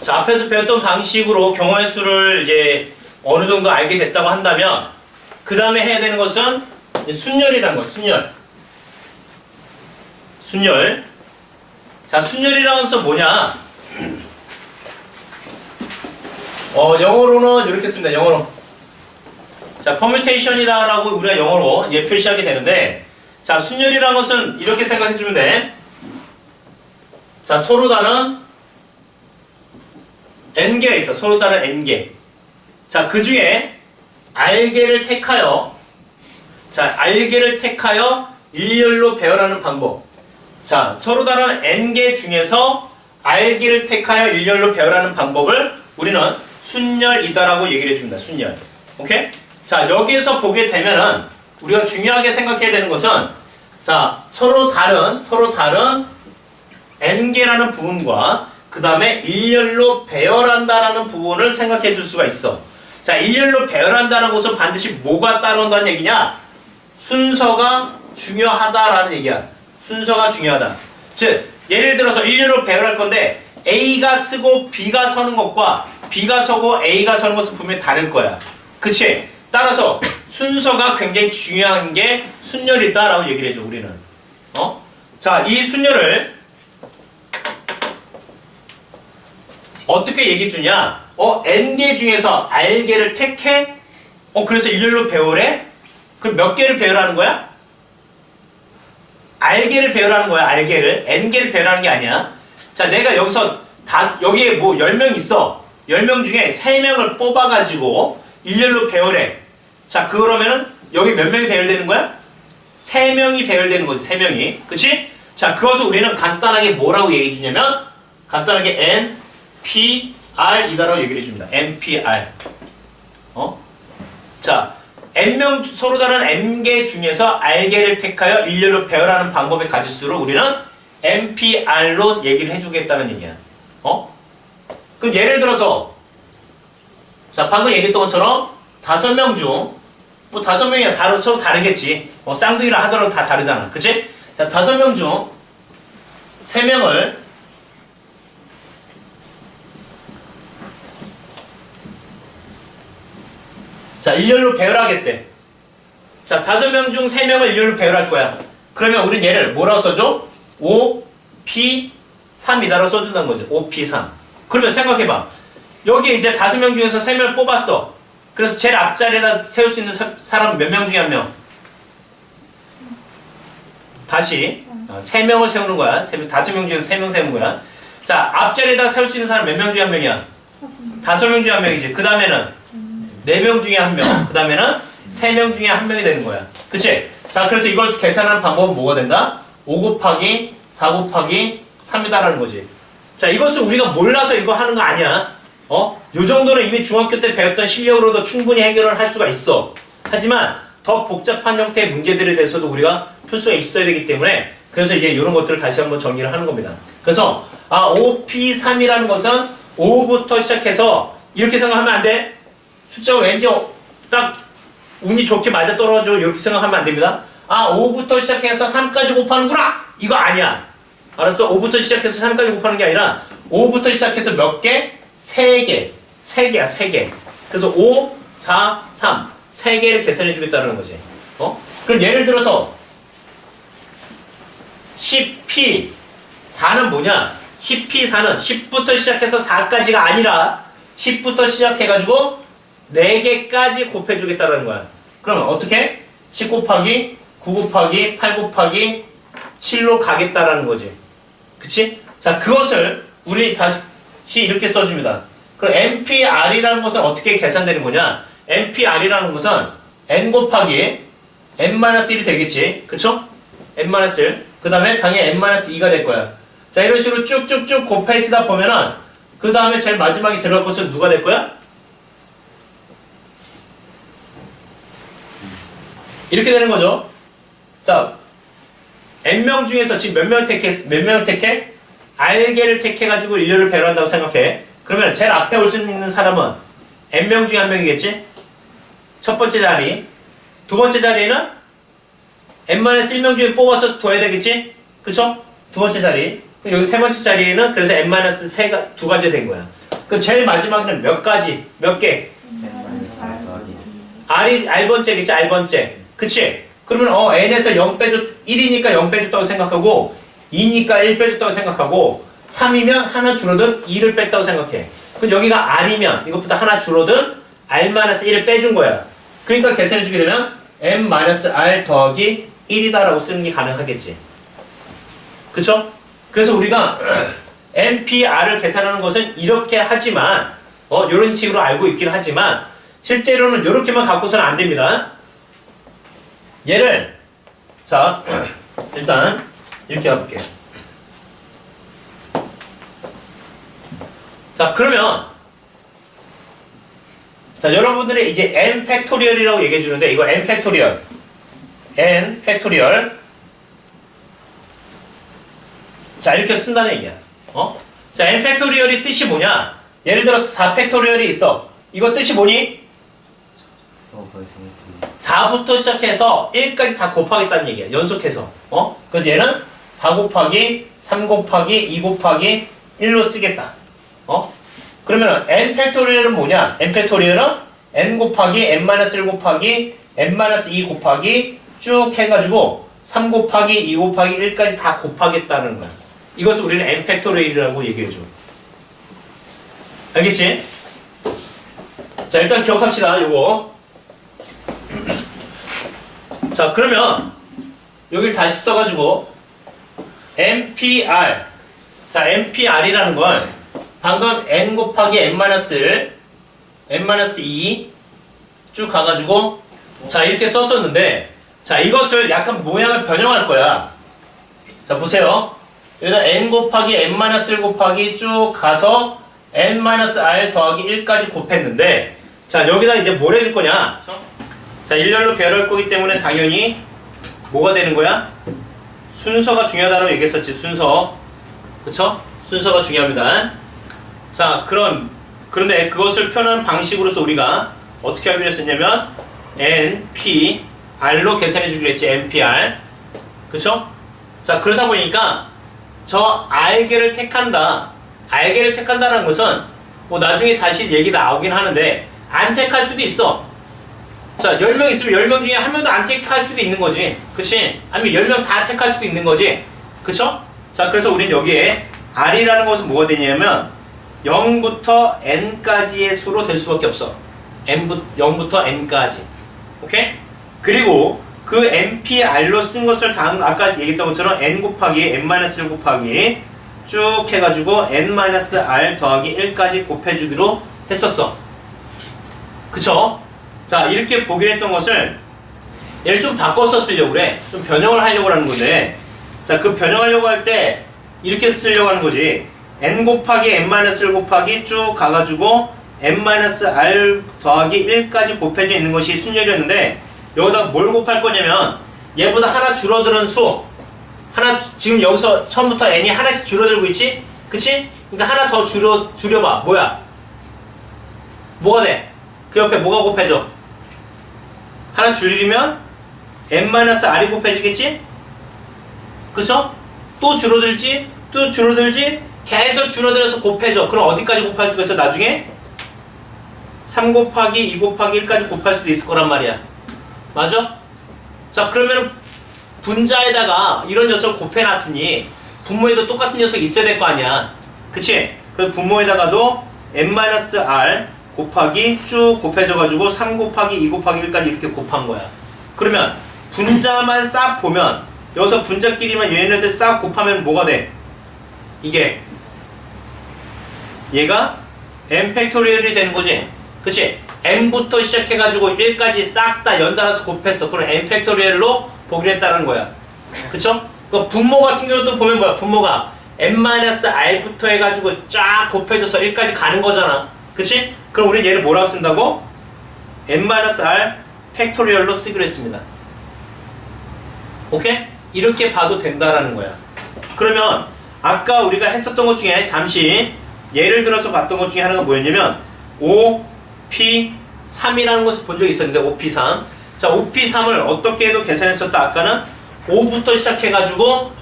자, 앞에서 배웠던 방식으로 경우의 수를 이제 어느 정도 알게 됐다고 한다면, 그 다음에 해야 되는 것은 순열이라는 거, 순열. 순열. 자, 순열이라는 것은 뭐냐? 영어로는 이렇게 씁니다, 영어로. 자, permutation이다라고 우리가 영어로 표시하게 되는데, 자, 순열이라는 것은 이렇게 생각해 주면 돼. 자, 서로 다른 n개가 있어. 서로 다른 n개. 자, 그 중에 알개를 택하여, 자, 알개를 택하여 일렬로 배열하는 방법. 자, 서로 다른 n개 중에서 알개를 택하여 일렬로 배열하는 방법을 우리는 순열이다라고 얘기를 해줍니다. 순열. 오케이? 자, 여기에서 보게 되면은 우리가 중요하게 생각해야 되는 것은, 자, 서로 다른 n개라는 부분과 그 다음에 일렬로 배열한다라는 부분을 생각해 줄 수가 있어. 자, 일렬로 배열한다는 것은 반드시 뭐가 따라온다는 얘기냐? 순서가 중요하다라는 얘기야. 순서가 중요하다. 즉, 예를 들어서 일렬로 배열할 건데 A가 쓰고 B가 서는 것과 B가 서고 A가 서는 것은 분명히 다를 거야. 그치? 따라서 순서가 굉장히 중요한 게 순열이다라고 얘기를 해줘, 우리는. 자, 이 순열을 어떻게 얘기해 주냐? n개 중에서 r개를 택해? 그래서 일렬로 배열해? 그럼 몇 개를 배열하는 거야? r개를 배열하는 거야, r개를. n개를 배열하는 게 아니야. 자, 내가 여기서 여기에 뭐 10명 있어. 10명 중에 3명을 뽑아가지고 일렬로 배열해. 자, 그러면은 여기 몇 명이 배열되는 거야? 3명이 배열되는 거지, 3명이. 그치? 자, 그것을 우리는 간단하게 뭐라고 얘기해 주냐면, 간단하게 NPR이다라고 얘기를 해줍니다. NPR. 자, n명 서로 다른 n개 중에서 r개를 택하여 일렬로 배열하는 방법의 가짓수를 우리는 NPR로 얘기를 해주겠다는 얘기야. 그럼 예를 들어서, 자, 방금 얘기했던 것처럼 5명 중, 뭐 5명이 서로 다르겠지. 쌍둥이라 하더라도 다 다르잖아. 그치? 자, 5명 중 3명을 자, 일렬로 배열하겠대. 자, 5명 중 3명을 일렬로 배열할 거야. 그러면 우린 얘를 뭐라고 써줘? OP3이다라고 써준다는 거지. OP3. 그러면 생각해봐. 여기 이제 5명 중에서 3명을 뽑았어. 그래서 제일 앞자리에다 세울 수 있는 사람은 몇 명 중에 한 명? 다시 3명을 세우는 거야. 5명 중에서 3명 세우는 거야. 자, 앞자리에다 세울 수 있는 사람 몇 명 중에 한 명이야? 5명 중에 한 명이지. 그 다음에는 4명 중에 한 명. 그 다음에는 3명 중에 한 명이 되는 거야. 그치? 자, 그래서 이걸 계산하는 방법은 뭐가 된다? 5 곱하기 4 곱하기 3이다라는 거지. 자, 이것은 우리가 몰라서 이거 하는 거 아니야. 요 정도는 이미 중학교 때 배웠던 실력으로도 충분히 해결을 할 수가 있어. 하지만 더 복잡한 형태의 문제들에 대해서도 우리가 풀 수가 있어야 되기 때문에, 그래서 이제 이런 것들을 다시 한번 정리를 하는 겁니다. 그래서 OP3이라는 것은 5부터 시작해서 이렇게 생각하면 안 돼. 숫자가 왠지 딱 운이 좋게 맞아 떨어져 이렇게 생각하면 안 됩니다. 5부터 시작해서 3까지 곱하는구나! 이거 아니야. 알았어? 5부터 시작해서 3까지 곱하는 게 아니라 5부터 시작해서 몇 개? 3개. 3개야, 3개. 그래서 5, 4, 3. 3개를 계산해 주겠다는 거지. 그럼 예를 들어서 10P4는 뭐냐? 10P4는 10부터 시작해서 4까지가 아니라 10부터 시작해가지고 4개까지 곱해주겠다는 거야. 그러면 어떻게? 10 곱하기 9 곱하기 8 곱하기 7로 가겠다라는 거지. 그치? 자, 그것을 우리 다시 이렇게 써줍니다. 그럼 NPR이라는 것은 어떻게 계산되는 거냐? NPR이라는 것은 N 곱하기 N-1이 되겠지. 그쵸? N-1. 그 다음에 당연히 N-2가 될 거야. 자, 이런 식으로 쭉쭉쭉 곱해지다 보면은 그 다음에 제일 마지막에 들어갈 것은 누가 될 거야? 이렇게 되는 거죠. 자, N명 중에서 지금 몇 명을 택해? R개를 택해가지고 일렬을 배열한다고 생각해. 그러면 제일 앞에 올 수 있는 사람은 N명 중에 한 명이겠지? 첫 번째 자리. 두 번째 자리에는 N-1명 중에 뽑아서 둬야 되겠지? 그쵸? 두 번째 자리. 여기 세 번째 자리에는 그래서 N-2가지가 된 거야. 그 제일 마지막에는 몇 가지? 몇 개? R번째겠지, R번째. 그치? 그러면 n에서 0 빼줬, 1이니까 0 빼줬다고 생각하고 2니까 1 빼줬다고 생각하고 3이면 하나 줄어든 2를 뺐다고 생각해. 그럼 여기가 R이면 이것보다 하나 줄어든 R-1을 빼준 거야. 그러니까 계산해주게 되면 M-R 더하기 1이다라고 쓰는 게 가능하겠지. 그쵸? 그래서 우리가 NPR을 계산하는 것은 이렇게 하지만 이런 식으로 알고 있긴 하지만 실제로는 이렇게만 갖고서는 안 됩니다. 얘를 자 일단 이렇게 해볼게요. 자 그러면 자 여러분들이 이제 n 팩토리얼이라고 얘기해 주는데 이거 n 팩토리얼 자 이렇게 쓴다는 얘기야. 자 n 팩토리얼이 뜻이 뭐냐? 예를 들어서 4 팩토리얼이 있어. 이거 뜻이 뭐니? 4부터 시작해서 1까지 다 곱하겠다는 얘기야. 연속해서. 그래서 얘는 4 곱하기 3 곱하기 2 곱하기 1로 쓰겠다. 그러면 n 팩토리얼은 뭐냐? n 팩토리얼은 n 곱하기 n-1 곱하기 n-2 곱하기 쭉 해가지고 3 곱하기 2 곱하기 1까지 다 곱하겠다는 거야. 이것을 우리는 n 팩토리얼이라고 얘기해줘. 알겠지? 자 일단 기억합시다. 요거. 자 그러면 여기를 다시 써가지고 NPR 자 NPR이라는 걸 방금 n 곱하기 n-1 n-2 쭉 가가지고 자 이렇게 썼었는데 자 이것을 약간 모양을 변형할 거야. 자 보세요. 여기다 n 곱하기 n-1 곱하기 쭉 가서 n-r 더하기 1까지 곱했는데 자 여기다 이제 뭘 해줄 거냐? 자 일렬로 배열할 거기 때문에 당연히 뭐가 되는 거야? 순서가 중요하다고 얘기했었지. 순서. 그쵸? 순서가 중요합니다. 자 그런데 그것을 표현하는 방식으로서 우리가 어떻게 하기로 했었냐면 NPR로 계산해 주기로 했지. NPR. 그쵸? 자 그러다 보니까 저 R개를 택한다. R개를 택한다는 것은 뭐 나중에 다시 얘기 나오긴 하는데 안 택할 수도 있어. 자 10명 있으면 10명 중에 한 명도 안 택할 수도 있는 거지. 그치? 아니면 10명 다 택할 수도 있는 거지. 그쵸? 자 그래서 우린 여기에 R이라는 것은 뭐가 되냐면 0부터 n까지의 수로 될 수밖에 없어. 0부터 n까지. 오케이? 그리고 그 NPR로 쓴 것을 다음 아까 얘기했던 것처럼 n 곱하기 n-1 곱하기 쭉 해가지고 n-r 더하기 1까지 곱해주기로 했었어. 그쵸? 자 이렇게 보기로 했던 것을 얘를 좀 바꿔서 쓰려고 그래. 좀 변형을 하려고 하는 건데 자 그 변형하려고 할 때 이렇게 쓰려고 하는 거지. n 곱하기 n-1 곱하기 쭉 가가지고 n-r 더하기 1까지 곱해져 있는 것이 순열이었는데 여기다 뭘 곱할 거냐면 얘보다 하나 줄어드는 수 하나 지금 여기서 처음부터 n이 하나씩 줄어들고 있지? 그치? 그러니까 하나 더 줄여봐. 뭐야? 뭐가 돼? 그 옆에 뭐가 곱해져? 하나 줄이면 n-r이 곱해지겠지? 그쵸? 또 줄어들지? 또 줄어들지? 계속 줄어들어서 곱해져. 그럼 어디까지 곱할 수가 있어? 나중에 3 곱하기 2 곱하기 1까지 곱할 수도 있을 거란 말이야. 맞아? 자 그러면 분자에다가 이런 녀석을 곱해놨으니 분모에도 똑같은 녀석이 있어야 될 거 아니야. 그치? 그래서 분모에다가도 n-r 곱하기 쭉 곱해져가지고 3 곱하기 2 곱하기 1까지 이렇게 곱한 거야. 그러면 분자만 싹 보면 여기서 분자끼리만 얘네들 싹 곱하면 뭐가 돼? 이게 얘가 n 팩토리얼이 되는 거지. 그치? n부터 시작해가지고 1까지 싹 다 연달아서 곱했어. 그럼 n 팩토리얼로 보기로 했다는 거야. 그쵸? 그 분모 같은 경우도 보면 뭐야? 분모가 n-r부터 해가지고 쫙 곱해져서 1까지 가는 거잖아. 그치? 그럼 우리는 얘를 뭐라고 쓴다고? n-r 팩토리얼로 쓰기로 했습니다. 오케이? 이렇게 봐도 된다라는 거야. 그러면 아까 우리가 했었던 것 중에 잠시 예를 들어서 봤던 것 중에 하나가 뭐였냐면 OP3이라는 것을 본 적이 있었는데 OP3 자 OP3을 어떻게 해도 계산했었다. 아까는 5부터 시작해가지고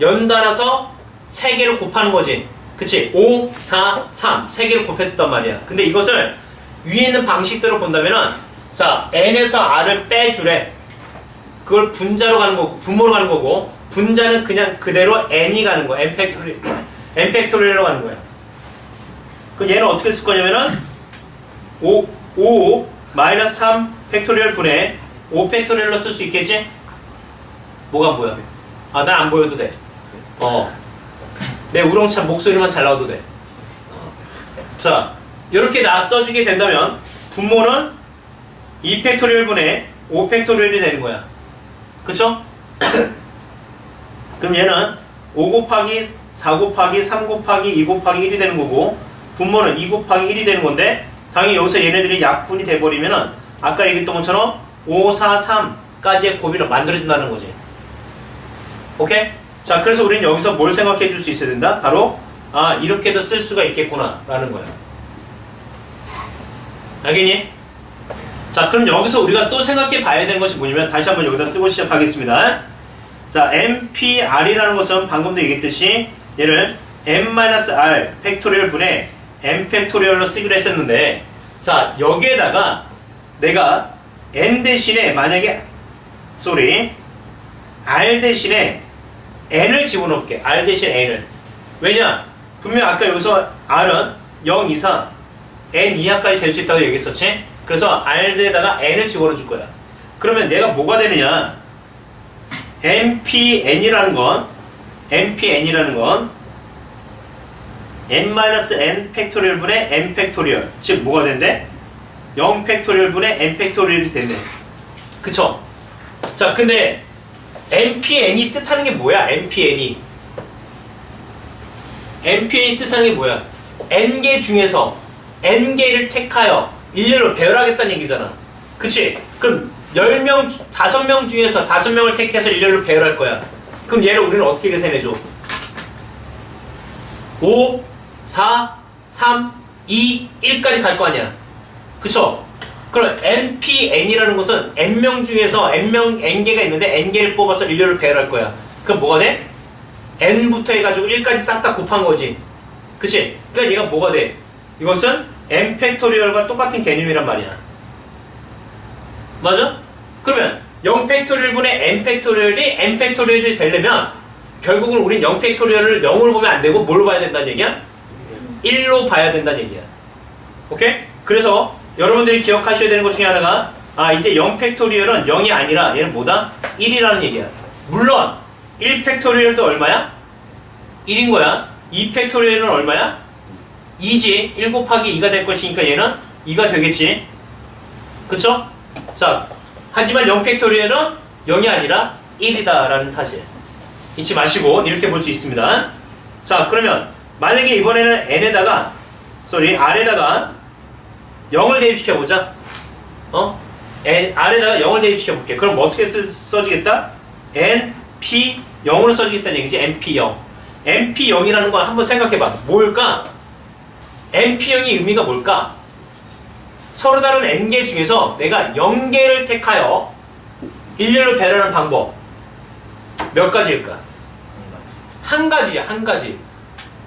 연달아서 3개를 곱하는 거지. 그치? 5, 4, 3 세 개를 곱했단 말이야. 근데 이것을 위에 있는 방식대로 본다면은 자 n에서 r을 빼주래. 그걸 분자로 가는 거고 분모로 가는 거고 분자는 그냥 그대로 n이 가는 거야. n 팩토리얼로 가는 거야. 그럼 얘는 어떻게 쓸 거냐면은 5 마이너스 3 팩토리얼 분의 5 팩토리얼로 쓸 수 있겠지? 뭐가 안 보여? 아, 난 안 보여도 돼. 내 우렁찬 목소리만 잘 나와도 돼. 자, 이렇게 써주게 된다면 분모는 2 팩토리얼 분의 5 팩토리얼이 되는 거야. 그쵸? 그럼 얘는 5 곱하기 4 곱하기 3 곱하기 2 곱하기 1이 되는 거고 분모는 2 곱하기 1이 되는 건데 당연히 여기서 얘네들이 약분이 돼버리면은 아까 얘기했던 것처럼 5, 4, 3까지의 곱이로 만들어진다는 거지. 오케이? 자, 그래서 우리는 여기서 뭘 생각해 줄 수 있어야 된다? 바로 아, 이렇게도 쓸 수가 있겠구나 라는 거야. 알겠니? 자, 그럼 여기서 우리가 또 생각해 봐야 되는 것이 뭐냐면 다시 한번 여기다 쓰고 시작하겠습니다. 자, MPR이라는 것은 방금도 얘기했듯이 얘를 M-R 팩토리얼 분의 M 팩토리얼로 쓰기로 했었는데 자, 여기에다가 내가 N 대신에 만약에 R 대신에 N을 집어넣을게. R 대신에 N을. 왜냐? 분명 아까 여기서 R은 0 이상 N 이하까지 될 수 있다고 얘기했었지? 그래서 R에다가 N을 집어넣어 줄 거야. 그러면 내가 뭐가 되느냐? MPN이라는 건 N-N 팩토리얼 분의 N 팩토리얼. 즉 뭐가 된대? 0 팩토리얼 분의 N 팩토리얼이 된대. 그쵸? 자, 근데 MPN이 뜻하는 게 뭐야? MPN이 뜻하는 게 뭐야? N개 중에서 N개를 택하여 일렬로 배열하겠다는 얘기잖아. 그치? 그럼 10명, 5명 중에서 5명을 택해서 일렬로 배열할 거야. 그럼 얘를 우리는 어떻게 계산해줘? 5, 4, 3, 2, 1까지 갈 거 아니야. 그쵸? 그럼 NPN이라는 것은 N명 중에서 N개가 있는데 N개를 뽑아서 일렬로 배열할 거야. 그럼 뭐가 돼? N부터 해가지고 1까지 싹 다 곱한 거지. 그치? 그러니까 얘가 뭐가 돼? 이것은 N 팩토리얼과 똑같은 개념이란 말이야. 맞아? 그러면 0 팩토리얼 분의 N 팩토리얼이 N 팩토리얼이 되려면 결국은 우린 0 팩토리얼을 0으로 보면 안 되고 뭘로 봐야 된다는 얘기야? 1로 봐야 된다는 얘기야. 오케이? 그래서 여러분들이 기억하셔야 되는 것 중에 하나가 이제 0 팩토리얼은 0이 아니라 얘는 뭐다? 1이라는 얘기야. 물론 1 팩토리얼도 얼마야? 1인 거야. 2 팩토리얼은 얼마야? 2지. 1 곱하기 2가 될 것이니까 얘는 2가 되겠지. 그쵸? 자, 하지만 0 팩토리얼은 0이 아니라 1이다 라는 사실 잊지 마시고 이렇게 볼 수 있습니다. 자, 그러면 만약에 이번에는 R에다가 0을 대입시켜보자. R에다가 0을 대입시켜볼게. 그럼 어떻게 써주겠다? NP 0으로 써주겠다는 얘기지. NP0. NP0이라는 거 한번 생각해봐. 뭘까? NP0의 의미가 뭘까? 서로 다른 N개 중에서 내가 0개를 택하여 일렬로 배열하는 방법 몇 가지일까? 한 가지야, 한 가지.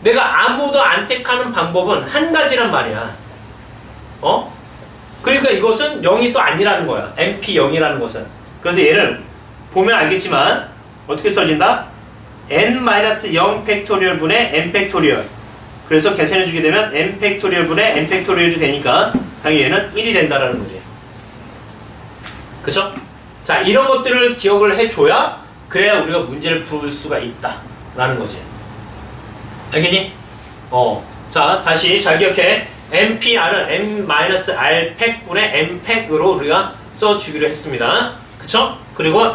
내가 아무도 안 택하는 방법은 한 가지란 말이야. 그러니까 이것은 0이 또 아니라는 거야. NP0이라는 것은. 그래서 얘를 보면 알겠지만 어떻게 써진다? N-0 팩토리얼 분의 N 팩토리얼. 그래서 계산해주게 되면 N 팩토리얼 분의 N 팩토리얼이 되니까 당연히 얘는 1이 된다라는 거지. 그쵸? 자, 이런 것들을 기억을 해줘야 그래야 우리가 문제를 풀 수가 있다 라는 거지. 알겠니? 자, 다시 잘 기억해. MPR은 M-R 팩분의 M 팩으로 우리가 써주기로 했습니다. 그쵸? 그리고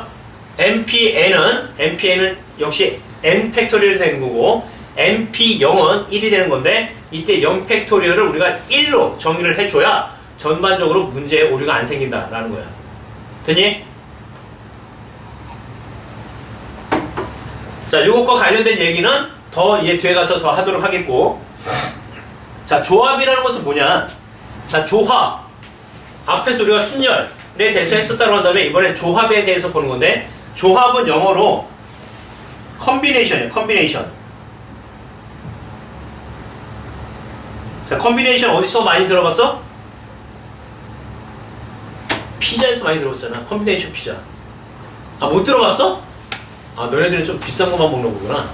MPN은 역시 N 팩토리얼이 되는 거고 MP0은 1이 되는 건데 이때 0 팩토리얼을 우리가 1로 정의를 해줘야 전반적으로 문제에 오류가 안 생긴다라는 거야. 됐니? 자, 이것과 관련된 얘기는 더 이제 뒤에 가서 더 하도록 하겠고, 자, 조합이라는 것은 뭐냐? 자, 조합. 앞에서 우리가 순열에 대해서 했었다고 한다면 이번엔 조합에 대해서 보는 건데, 조합은 영어로 컨비네이션이에요. 컨비네이션. 자, 컨비네이션 어디서 많이 들어봤어? 피자에서 많이 들어봤잖아. 컨비네이션 피자. 아, 못 들어봤어? 아, 너네들은 좀 비싼 것만 먹는 거구나.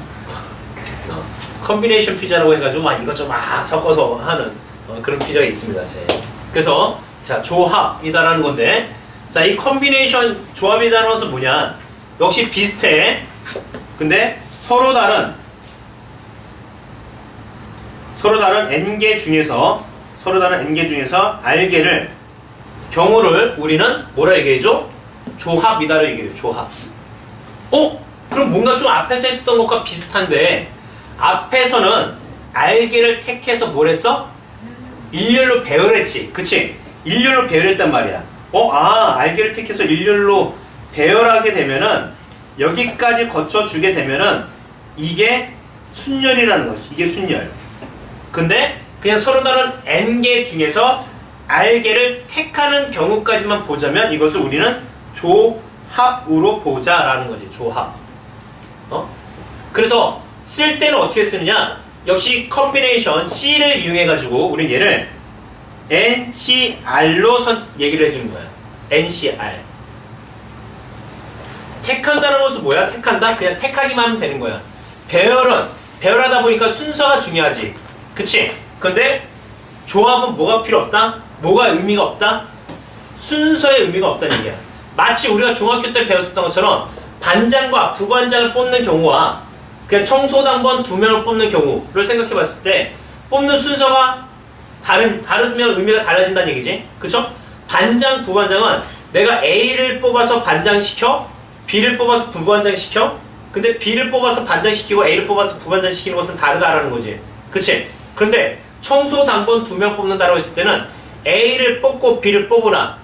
컨비네이션 피자라고 해가지고 막 이것저것 막 섞어서 하는 그런 피자가 있습니다. 예. 그래서 자, 조합이다라는 건데, 자, 이 컨비네이션 조합이라는 것은 뭐냐? 역시 비슷해. 근데 서로 다른 n개 중에서 r개를 경우를 우리는 뭐라 얘기해줘? 조합이다라고 얘기해요. 조합. 그럼 뭔가 좀 앞에서 했었던 것과 비슷한데, 앞에서는 r개를 택해서 뭘 했어? 일렬로 배열했지. 그치? 일렬로 배열했단 말이야. r개를 택해서 일렬로 배열하게 되면은, 여기까지 거쳐주게 되면은 이게 순열이라는 거지. 이게 순열. 근데 그냥 서로 다른 n개 중에서 r개를 택하는 경우까지만 보자면 이것을 우리는 조합으로 보자라는 거지. 조합. 그래서 쓸 때는 어떻게 쓰느냐? 역시 컨비네이션 C를 이용해 가지고 우린 얘를 NCR로 얘기를 해주는 거야. NCR. 택한다는 것은 뭐야? 택한다? 그냥 택하기만 하면 되는 거야. 배열하다 보니까 순서가 중요하지. 그치? 근데 조합은 뭐가 필요 없다? 뭐가 의미가 없다? 순서의 의미가 없다는 얘기야. 마치 우리가 중학교 때 배웠었던 것처럼 반장과 부반장을 뽑는 경우와 그냥 청소당번 2명을 뽑는 경우를 생각해 봤을 때 뽑는 순서가 다르면 의미가 달라진다는 얘기지. 그쵸? 반장, 부반장은 내가 A를 뽑아서 반장시켜, B를 뽑아서 부반장시켜. 근데 B를 뽑아서 반장시키고 A를 뽑아서 부반장시키는 것은 다르다라는 거지. 그치? 그런데 청소당번 2명 뽑는다라고 했을 때는 A를 뽑고 B를 뽑으나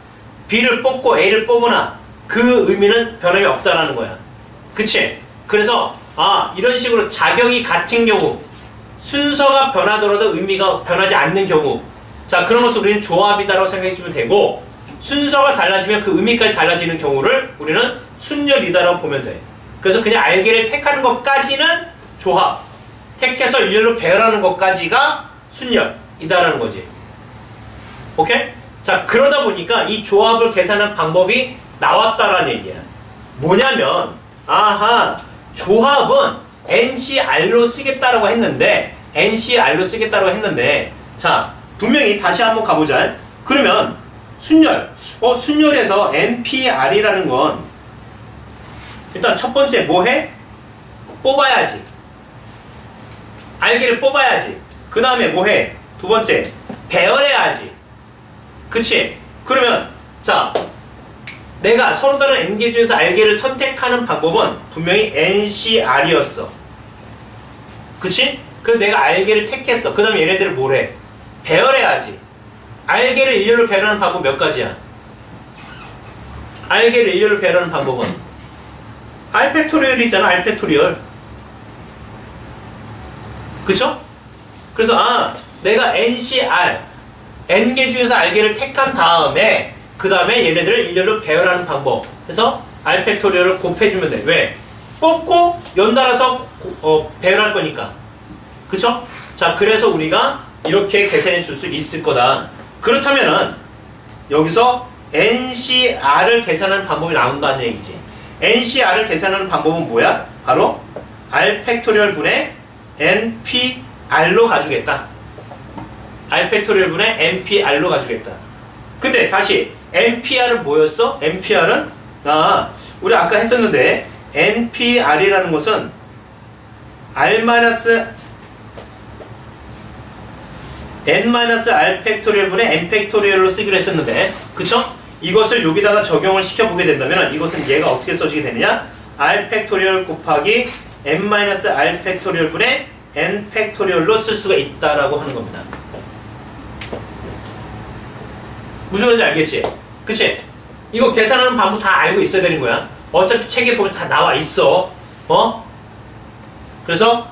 B를 뽑고 A를 뽑으나 그 의미는 변함이 없다라는 거야. 그치? 그래서 이런 식으로 자격이 같은 경우, 순서가 변하더라도 의미가 변하지 않는 경우, 자, 그런 것을 우리는 조합이다라고 생각해 주면 되고, 순서가 달라지면 그 의미까지 달라지는 경우를 우리는 순열이다라고 보면 돼. 그래서 그냥 r개를 택하는 것까지는 조합, 택해서 일렬로 배열하는 것까지가 순열이다라는 거지. 오케이? 자, 그러다 보니까 이 조합을 계산하는 방법이 나왔다라는 얘기야. 뭐냐면, 조합은 NCR로 쓰겠다라고 했는데, 자, 분명히 다시 한번 가보자. 그러면 순열, 순열에서 NPR이라는 건 일단 첫 번째 뭐 해? 뽑아야지. r개를 뽑아야지. 그 다음에 뭐 해? 두 번째 배열해야지. 그치? 그러면 자, 내가 서로 다른 n개 중에서 r개를 선택하는 방법은 분명히 NCR이었어. 그치? 그래서 내가 r개를 택했어. 그 다음에 얘네들을 뭘 해? 배열해야지. r개를 일렬로 배열하는 방법 몇 가지야? r개를 일렬로 배열하는 방법은 R팩토리얼이잖아. R팩토리얼. 그쵸? 그래서 내가 NCR n개 중에서 r개를 택한 다음에 그 다음에 얘네들을 일렬로 배열하는 방법 해서 R팩토리얼을 곱해주면 돼. 왜? 뽑고 연달아서 배열할 거니까. 그쵸? 자, 그래서 우리가 이렇게 계산해 줄 수 있을 거다. 그렇다면은 여기서 NCR을 계산하는 방법이 나온다는 얘기지. NCR을 계산하는 방법은 뭐야? 바로 R팩토리얼 분의 NPR로 가주겠다. R팩토리얼 분의 NPR로 가주겠다. 근데 다시 NPR은 뭐였어? NPR은 우리 아까 했었는데 NPR이라는 것은 n-r 팩토리얼 분의 n 팩토리얼로 쓰기로 했었는데, 그쵸? 이것을 여기다가 적용을 시켜보게 된다면 이것은 얘가 어떻게 써지게 되느냐? r 팩토리얼 곱하기 n-r 팩토리얼 분의 n 팩토리얼로 쓸 수가 있다라고 하는 겁니다. 무슨 말인지 알겠지? 그치? 이거 계산하는 방법 다 알고 있어야 되는 거야. 어차피 책에 보면 다 나와 있어. 그래서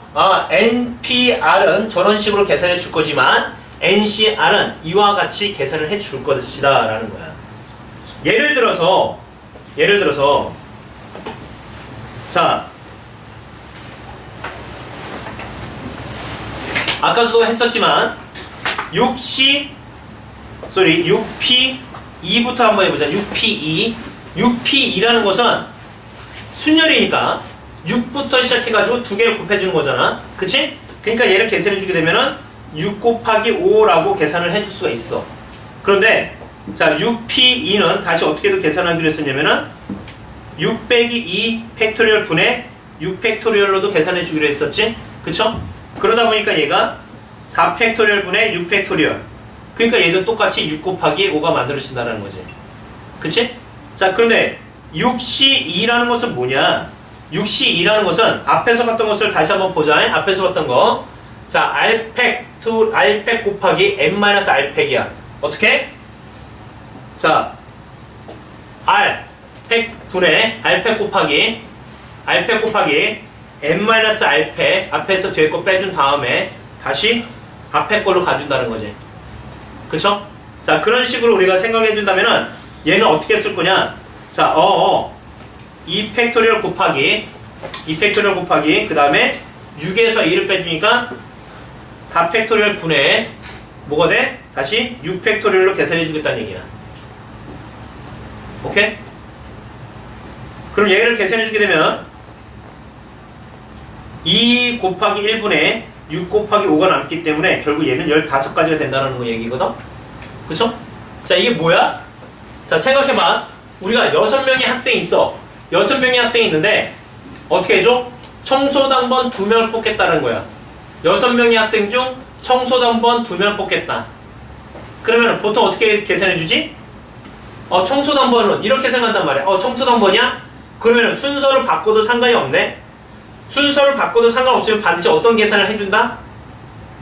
NPR은 저런 식으로 계산해 줄 거지만 NCR은 이와 같이 계산을 해 줄 것이다 라는 거야. 예를 들어서 자, 아까도 했었지만 6P2부터 한번 해보자. 6P2. 6P2라는 것은 순열이니까 6부터 시작해가지고 두 개를 곱해주는 거잖아. 그치? 그러니까 얘를 계산해주게 되면은 6 곱하기 5라고 계산을 해줄 수가 있어. 그런데 자 6P2는 다시 어떻게도 계산하기로 했었냐면은 6 빼기 2 팩토리얼 분의 6 팩토리얼로도 계산해 주기로 했었지? 그쵸? 그러다 보니까 얘가 4 팩토리얼 분의 6 팩토리얼. 그러니까 얘도 똑같이 6 곱하기 5가 만들어진다는 거지. 그치? 자, 그런데 6C2라는 것은 뭐냐? 6C2라는 것은 앞에서 봤던 것을 다시 한번 보자. 앞에서 봤던 거. 자, R팩 곱하기 N-R팩이야. 어떻게? 자, R팩 분의 R팩 곱하기 N-R팩 앞에서 뒤에 거 빼준 다음에 다시 앞에 걸로 가준다는 거지. 그쵸? 자, 그런 식으로 우리가 생각해 준다면은 얘는 어떻게 쓸 거냐? 자, 2 팩토리얼 곱하기 그 다음에 6에서 2를 빼주니까 4 팩토리얼 분의 뭐가 돼? 다시 6 팩토리얼로 계산해 주겠다는 얘기야. 오케이? 그럼 얘를 계산해 주게 되면 2 곱하기 1분의 6 곱하기 5가 남기 때문에 결국 얘는 15가지가 된다는 거 얘기거든? 그쵸? 자, 이게 뭐야? 자, 생각해봐. 우리가 6명의 학생이 있어. 6명의 학생이 있는데 어떻게 해줘? 청소당번 2명을 뽑겠다는 거야. 6명의 학생 중 청소당번 2명을 뽑겠다. 그러면 보통 어떻게 계산해주지? 청소당번은 이렇게 생각한단 말이야. 청소당번이야? 그러면 순서를 바꿔도 상관이 없네? 순서를 바꿔도 상관없으면 반드시 어떤 계산을 해준다?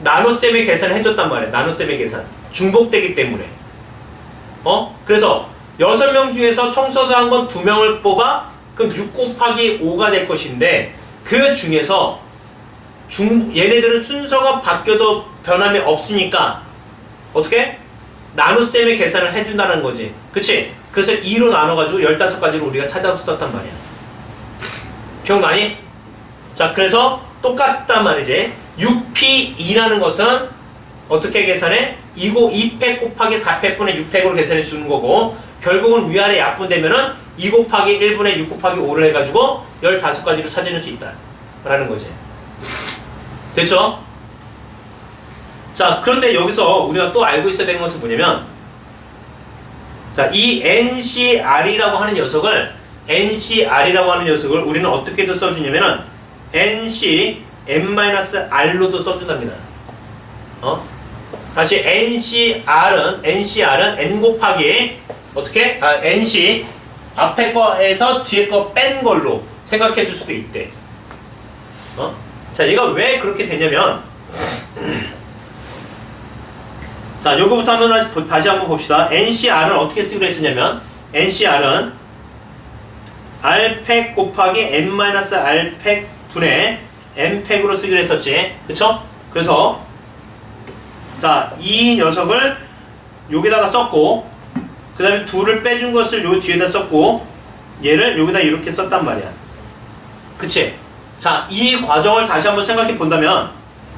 나눗셈의 계산을 해줬단 말이야. 나눗셈의 계산. 중복되기 때문에. 그래서 6명 중에서 청소당번 2명을 뽑아 그럼 6 곱하기 5가 될 것인데 그 중에서 얘네들은 순서가 바뀌어도 변함이 없으니까 어떻게? 나눗셈의 계산을 해준다는 거지. 그치? 그래서 2로 나눠가지고 15가지로 우리가 찾았었단 말이야. 기억나니? 자, 그래서 똑같단 말이지. 6P2라는 것은 어떻게 계산해? 2팩 곱하기 4팩분의 6팩으로 계산해 주는 거고 결국은 위아래 약분되면은 2 곱하기 1분의 6 곱하기 5를 해가지고 15가지로 찾아낼 수 있다 라는 거지. 됐죠? 자, 그런데 여기서 우리가 또 알고 있어야 되는 것은 뭐냐면 자, 이 NCR이라고 하는 녀석을 우리는 어떻게도 써주냐면은 NC N-R로도 써준답니다. 다시 NCR은 N 곱하기 어떻게? NC 앞에 거에서 뒤에 거 뺀 걸로 생각해 줄 수도 있대. 자, 얘가 왜 그렇게 되냐면 자, 요거부터 다시 한번 봅시다. NCR은 어떻게 쓰기로 했었냐면 NCR은 R팩 곱하기 N-R팩 분의 N팩으로 쓰기로 했었지. 그쵸? 그래서 자, 이 녀석을 여기다가 썼고 그 다음에 2를 빼준 것을 요 뒤에다 썼고 얘를 여기다 이렇게 썼단 말이야. 그치? 자, 이 과정을 다시 한번 생각해 본다면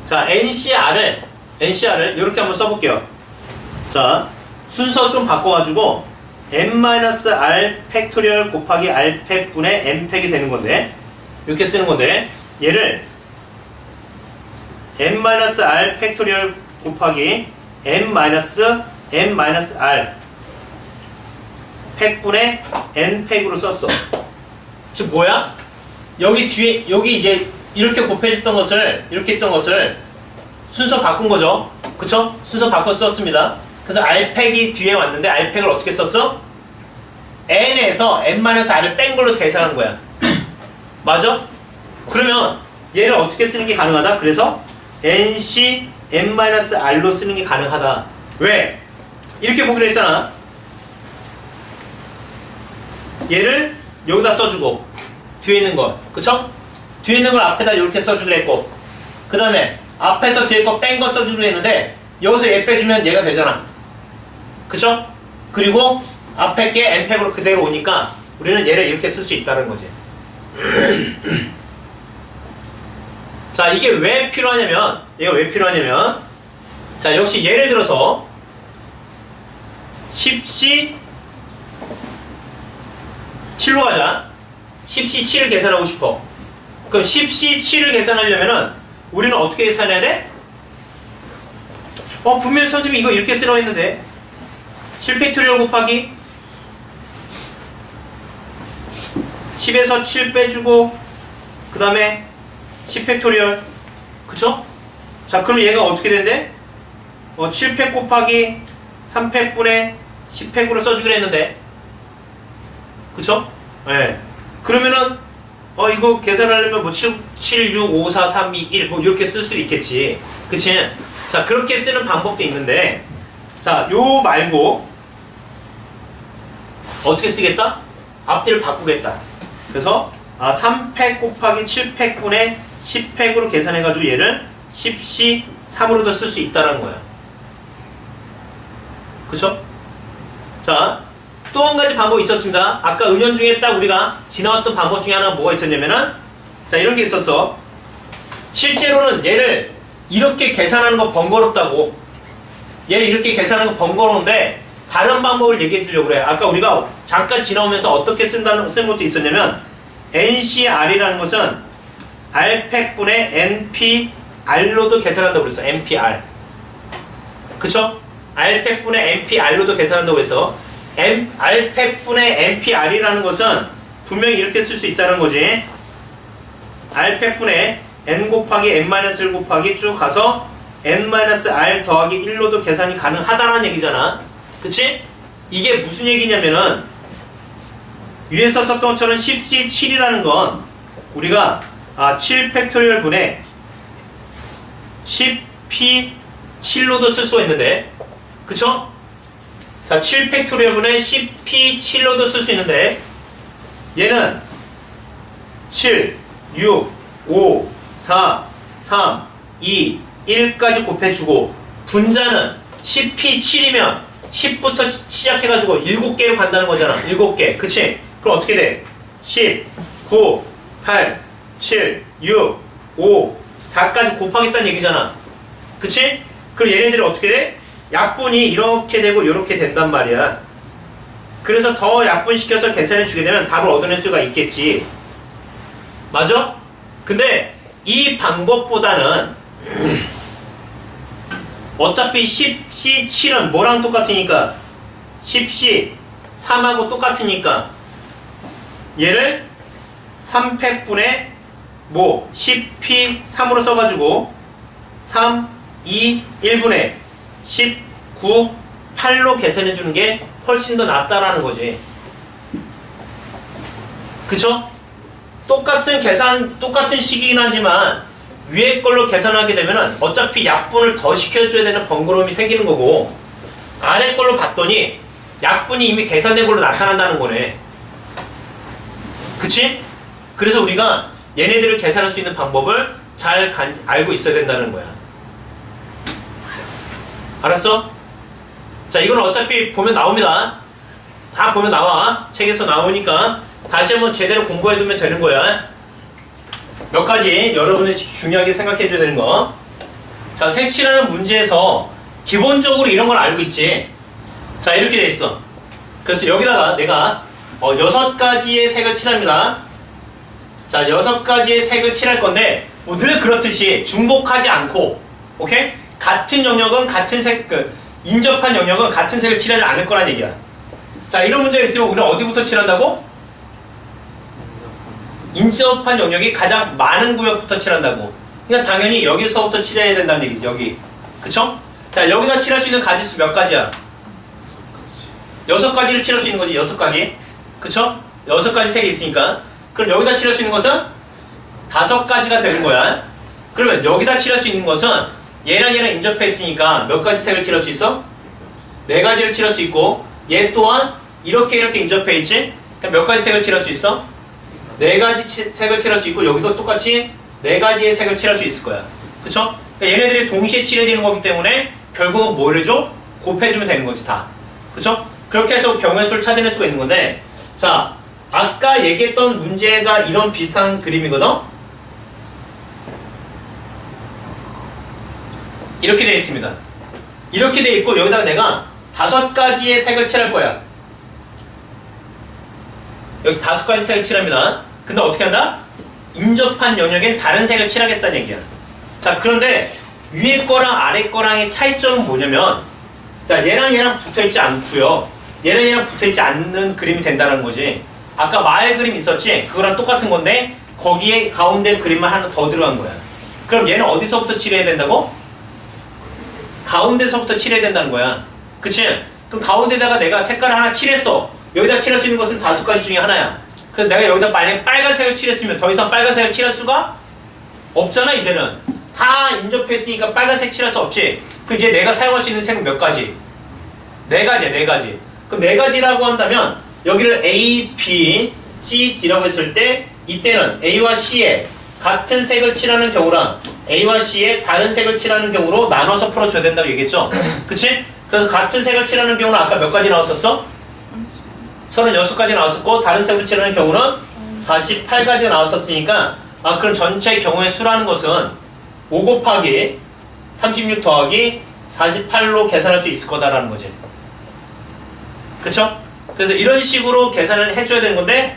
자, NCR을 이렇게 한번 써볼게요. 자, 순서 좀 바꿔가지고 N-R 팩토리얼 곱하기 R팩 분의 N팩이 되는 건데 이렇게 쓰는 건데 얘를 N-R 팩토리얼 곱하기 N-R 팩분의 N팩으로 썼어. 즉 뭐야? 여기 뒤에 여기 이제 이렇게 곱해졌던 것을 이렇게 했던 것을 순서 바꾼 거죠. 그쵸? 순서 바꿔 썼습니다. 그래서 R팩이 뒤에 왔는데 R팩을 어떻게 썼어? N에서 N-R을 뺀 걸로 계산한 거야. 맞아? 그러면 얘를 어떻게 쓰는 게 가능하다? 그래서 NC N-R로 쓰는 게 가능하다. 왜? 이렇게 보기로 했잖아. 얘를 여기다 써주고 뒤에 있는 거, 그쵸? 뒤에 있는 걸 앞에다 이렇게 써주기로 했고 그 다음에 앞에서 뒤에 거 뺀 거 써주기로 했는데 여기서 얘 빼주면 얘가 되잖아. 그쵸? 그리고 앞에 게 N팩으로 그대로 오니까 우리는 얘를 이렇게 쓸 수 있다는 거지. 자, 이게 왜 필요하냐면 얘가 왜 필요하냐면 자, 역시 예를 들어서 10시 7로 가자. 10시 7을 계산하고 싶어. 그럼 10시 7을 계산하려면은 우리는 어떻게 계산해야 돼? 분명히 선생님이 이거 이렇게 쓰라고 했는데 7팩토리얼 곱하기 10에서 7 빼주고 그 다음에 10팩토리얼, 그쵸? 자, 그럼 얘가 어떻게 된대? 7팩 곱하기 3팩분의 10팩으로 써주기로 했는데, 그쵸? 네. 그러면은 이거 계산하려면 뭐 7, 6, 5, 4, 3, 2, 1 뭐 이렇게 쓸 수도 있겠지, 그치? 자, 그렇게 쓰는 방법도 있는데, 자, 요 말고 어떻게 쓰겠다? 앞뒤를 바꾸겠다. 그래서 3팩 곱하기 7팩분의 10팩으로 계산해가지고 얘를 10시 3으로도 쓸 수 있다는 거야. 그쵸? 자, 또 한 가지 방법이 있었습니다. 아까 은연중에 딱 우리가 지나왔던 방법 중에 하나가 뭐가 있었냐면은, 자, 이런 게 있었어. 실제로는 얘를 이렇게 계산하는 거 번거롭다고. 얘를 이렇게 계산하는 거 번거로운데 다른 방법을 얘기해 주려고 그래. 아까 우리가 잠깐 지나오면서 어떻게 쓴 것도 있었냐면, NCR이라는 것은 R팩분의 NPR로도 계산한다고 그랬어. NPR. 그쵸? R팩분의 NPR로도 계산한다고 해서 R팩분의 NPR이라는 것은 분명히 이렇게 쓸 수 있다는 거지. R팩분의 N 곱하기 N-1 곱하기 쭉 가서 N-R 더하기 1로도 계산이 가능하다는 얘기잖아. 그치? 이게 무슨 얘기냐면은 위에서 썼던 것처럼 10시 7이라는 건 우리가 7팩토리얼 분의 10p 7로도 쓸 수가 있는데, 그쵸? 자, 7팩토리얼 분의 10p 7로도 쓸 수 있는데, 얘는 7, 6, 5, 4, 3, 2, 1까지 곱해주고, 분자는 10p 7이면 10부터 시작해가지고 7개로 간다는 거잖아. 7개. 그치? 그럼 어떻게 돼? 10, 9, 8, 7, 6, 5, 4까지 곱하겠다는 얘기잖아. 그치? 그럼 얘네들이 어떻게 돼? 약분이 이렇게 되고 이렇게 된단 말이야. 그래서 더 약분시켜서 계산해 주게 되면 답을 얻어낼 수가 있겠지. 맞아? 근데 이 방법보다는 어차피 10시 7은 뭐랑 똑같으니까 10시 3하고 똑같으니까 얘를 3팩분의 10p 3으로 써가지고 3, 2, 1분의 19, 8로 계산해주는 게 훨씬 더 낫다라는 거지. 그쵸? 똑같은 계산, 똑같은 시기긴 하지만 위에 걸로 계산하게 되면은 어차피 약분을 더 시켜줘야 되는 번거로움이 생기는 거고, 아래 걸로 봤더니 약분이 이미 계산된 걸로 나타난다는 거네. 그치? 그래서 우리가 얘네들을 계산할 수 있는 방법을 잘 알고 있어야 된다는 거야. 알았어? 자, 이건 어차피 보면 나옵니다. 다 보면 나와. 책에서 나오니까 다시 한번 제대로 공부해두면 되는 거야. 몇 가지 여러분이 중요하게 생각해 줘야 되는 거. 자, 색칠하는 문제에서 기본적으로 이런 걸 알고 있지. 자, 이렇게 돼 있어. 그래서 여기다가 내가 6가지의 색을 칠합니다. 자, 6가지의 색을 칠할 건데 늘 그렇듯이 중복하지 않고, 오케이? 같은 영역은 같은 색, 인접한 영역은 같은 색을 칠하지 않을 거란 얘기야. 자, 이런 문제가 있으면 우리는 어디부터 칠한다고? 인접한 영역이 가장 많은 구역부터 칠한다고. 그러니까 당연히 여기서부터 칠해야 된다는 얘기지. 여기. 그쵸? 자, 여기다 칠할 수 있는 가지수 몇 가지야? 6가지를 칠할 수 있는 거지. 6가지. 그쵸? 6가지 색이 있으니까. 그럼 여기다 칠할 수 있는 것은 5가지가 되는 거야. 그러면 여기다 칠할 수 있는 것은 얘랑 얘랑 인접해 있으니까 몇 가지 색을 칠할 수 있어? 4가지를 칠할 수 있고, 얘 또한 이렇게 인접해 있지? 그럼 몇 가지 색을 칠할 수 있어? 4가지 색을 칠할 수 있고, 여기도 똑같이 4가지의 색을 칠할 수 있을 거야. 그쵸? 그러니까 얘네들이 동시에 칠해지는 거기 때문에 결국은 뭘 해줘? 곱해주면 되는 거지, 다. 그쵸? 그렇게 해서 경우의 수를 찾아낼 수가 있는 건데, 자, 아까 얘기했던 문제가 이런 비슷한 그림이거든? 이렇게 되어 있습니다. 이렇게 돼 있고 여기다가 내가 5가지의 색을 칠할 거야. 여기 5가지 색을 칠합니다. 근데 어떻게 한다? 인접한 영역엔 다른 색을 칠하겠다는 얘기야. 자, 그런데 위에 거랑 아래 거랑의 차이점은 뭐냐면, 자, 얘랑 붙어있지 않고요. 얘랑 붙어있지 않는 그림이 된다는 거지. 아까 마을 그림 있었지? 그거랑 똑같은 건데 거기에 가운데 그림만 하나 더 들어간 거야. 그럼 얘는 어디서부터 칠해야 된다고? 가운데서부터 칠해야 된다는 거야. 그치? 그럼 가운데다가 내가 색깔을 하나 칠했어. 여기다 칠할 수 있는 것은 5가지 중에 하나야. 그래서 내가 여기다 만약에 빨간색을 칠했으면 더 이상 빨간색을 칠할 수가 없잖아. 이제는 다 인접했으니까 빨간색 칠할 수 없지. 그럼 이제 내가 사용할 수 있는 색은 몇 가지? 4가지야. 4가지. 그럼 4가지라고 한다면 여기를 A, B, C, D라고 했을 때 이때는 A와 C에 같은 색을 칠하는 경우랑 A와 C에 다른 색을 칠하는 경우로 나눠서 풀어줘야 된다고 얘기했죠. 그치? 그래서 같은 색을 칠하는 경우는 아까 몇 가지 나왔었어? 36가지 나왔었고 다른 색을 칠하는 경우는 48가지가 나왔었으니까 그럼 전체 경우의 수라는 것은 5 곱하기 36 더하기 48로 계산할 수 있을 거다라는 거지. 그쵸? 그래서 이런 식으로 계산을 해줘야 되는 건데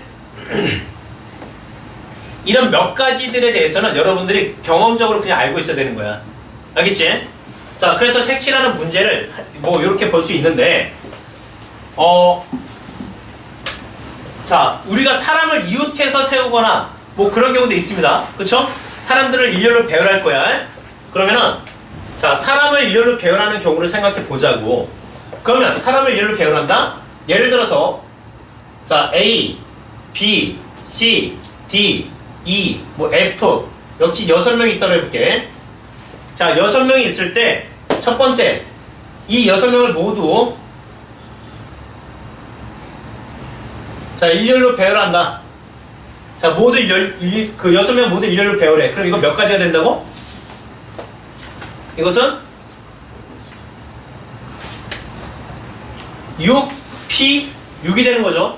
이런 몇 가지들에 대해서는 여러분들이 경험적으로 그냥 알고 있어야 되는 거야. 알겠지? 자, 그래서 색칠하는 문제를 뭐 이렇게 볼 수 있는데 자, 우리가 사람을 이웃해서 세우거나 뭐 그런 경우도 있습니다. 그쵸? 사람들을 일렬로 배열할 거야. 그러면은 자, 사람을 일렬로 배열하는 경우를 생각해 보자고. 그러면 사람을 일렬로 배열한다? 예를 들어서 자, A, B, C, D, E, 뭐 F 역시 6명이 있다고 해볼게. 자, 6명이 있을 때 첫 번째 이 6명을 모두 자, 일렬로 배열한다. 자, 모두 그 6명 모두 일렬로 배열해. 그럼 이거 몇 가지가 된다고? 이것은 6P6이 되는 거죠.